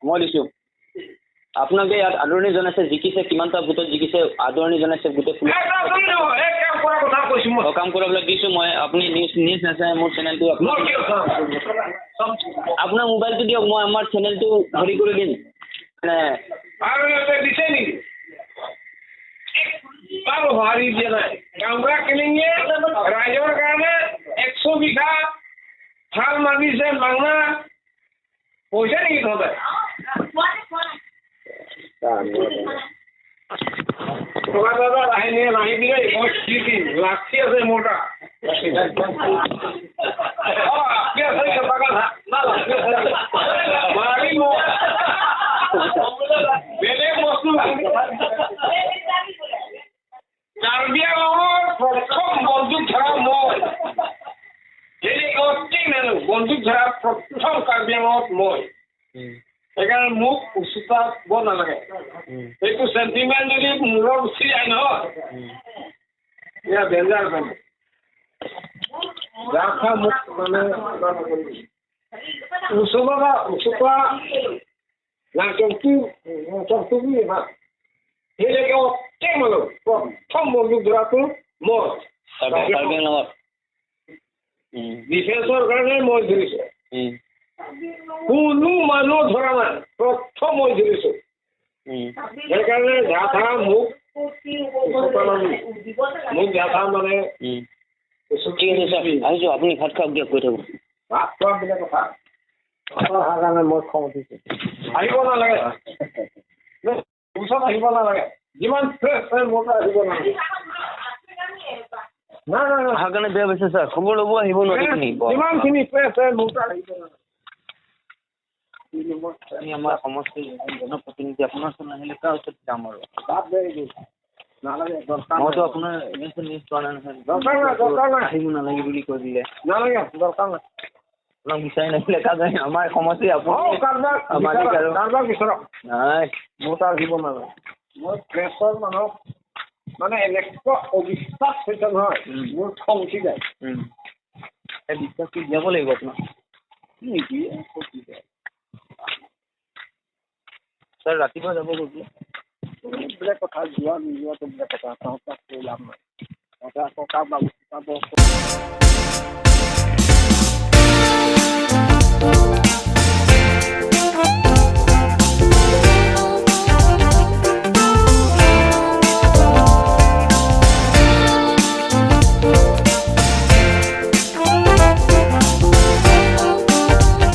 মই দিছোঁ আপোনাক ইয়াত আদৰণি জনাইছে জিকিছে কিমানটা ভোটত জিকিছে আদৰণি জনাইছে গোটেই কাম কৰাবিলাক দিছোঁ মই আপুনি নিউজ নাচায় মোৰ চেনেলটো আপোনাৰ মোবাইলটো দিয়ক মই আমাৰ চেনেলটো হেৰি কৰি দিম ৰাইজৰ কাৰণে 100 বিঘা ধান মাগিছে বাংলা পইচা নেকি তহঁতে লাঠি আছে মোৰ বেলেগ বস্তু কাৰ্বি আংলঙৰ প্ৰথম বন্দুক ধৰা মই বন্দুক ধৰা প্ৰথম কাৰ্বি আংলঙত মই সেইকাৰণে মোক উচ্চতাব নালাগে সেইটো চেণ্টিমেণ্ট যদি মূৰত উঠি যায় নহয় এয়া ডেঞ্জাৰ মানে যাখা মোক মানে উচ্চতা চকটো কি সেইলৈকে অতি মানুহ প্ৰথম বন্দুক ধৰাটো মই ডিফেন্সৰ কাৰণে মই ধৰিছোঁ কোনো মানুহ ধৰা নাই প্ৰথম মই ধৰিছোঁ সেইকাৰণে যাথা মোক যাথা মানে আহিছোঁ আপুনি ভাত খাওক দিয়ক কৈ থাকোঁ ভাত খোৱা বেলেগ কথা কাৰণে মই খং উঠিছোঁ আহিব নালাগে ওচৰত আহিব নালাগে যিমান ফ্ৰেছ হয় মোৰ পৰা আহিব নালাগে নাই অহাৰ কাৰণে বেয়া পাইছে ছাৰ খবৰ ল'ব আহিব নোৱাৰি যিমানখিনি ফ্ৰেছ হয় মোৰ পৰা আহিব নালাগে আমাৰ সমষ্টিৰ জনপ্ৰতিনিধি আপোনাৰ ওচৰত নাহিলে কাৰ ওচৰত যাম আৰু মইতো আপোনাৰ নিউজ চোৱা নাই নহয় আহিব নালাগে বুলি কৈ দিলে নালাগে দৰকাৰ নাই আপোনাক বিচাৰি নাহিলে কাজ আমাৰ সমষ্টি আপুনি নাই মোৰ তাৰ আহিব নালাগে মই প্ৰেছৰ মানুহক মানে এনেকুৱা অবিশ্বাস হৈছে নহয় মোৰ খং উঠি যায় বিশ্বাসটো দিয়াব লাগিব আপোনাক নেকি ছাৰ ৰাতিপুৱা যাব গৈছিলে বেলেগ কথা যোৱা নোযোৱাটো বেলেগ কথা তাক কৈ লাভ নাই আকৌ কাৰোবাৰ